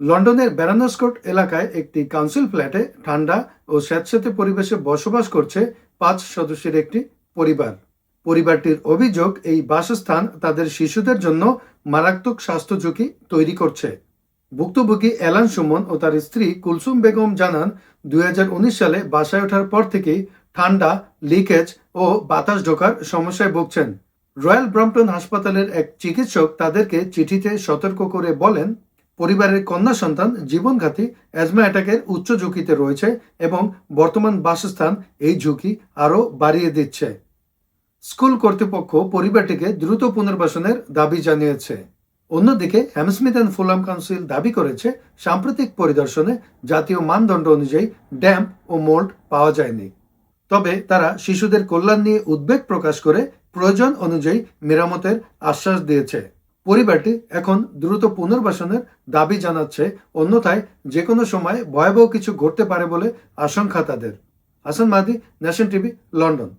লন্ডনের ব্যারানাসকোট এলাকায় একটি কাউন্সিল ফ্ল্যাটে ঠান্ডা ও স্যাঁতসেঁতে পরিবেশে বসবাস করছে 5 সদস্যের একটি পরিবার। পরিবারটির অভিযোগ, এই বাসস্থান তাদের শিশুদের জন্য মারাত্মক স্বাস্থ্য ঝুঁকি তৈরি করছে। ভুক্তভোগী এলান সুমন ও তার স্ত্রী কুলসুম বেগম জানান, 2019 সালে বাসায় ওঠার পর থেকেই ঠান্ডা, লিকেজ ও বাতাস ঢোকার সমস্যায় ভুগছেন। রয়্যাল ব্রম্পটন হাসপাতালের এক চিকিৎসক তাদেরকে চিঠিতে সতর্ক করে বলেন, পরিবারের কন্যা সন্তান জীবনঘাতী অ্যাজমা অ্যাটাকের উচ্চ ঝুঁকিতে রয়েছে এবং বর্তমান বাসস্থান এই ঝুঁকি আরও বাড়িয়ে দিচ্ছে। স্কুল কর্তৃপক্ষ পরিবারটিকে দ্রুত পুনর্বাসনের দাবি জানিয়েছে। অন্যদিকে হ্যামস্মিথ অ্যান্ড ফুলাম কাউন্সিল দাবি করেছে, সাম্প্রতিক পরিদর্শনে জাতীয় মানদণ্ড অনুযায়ী ড্যাম্প ও মোল্ড পাওয়া যায়নি। তবে তারা শিশুদের কল্যাণ নিয়ে উদ্বেগ প্রকাশ করে প্রয়োজন অনুযায়ী মেরামতের আশ্বাস দিয়েছে। পরিবারটি এখন দ্রুত পুনর্বাসনের দাবি জানাচ্ছে, অন্যথায় যে কোনো সময় ভয়াবহ কিছু ঘটতে পারে বলে আশঙ্কা তাদের। Hasan Mahdi, nation TV, London.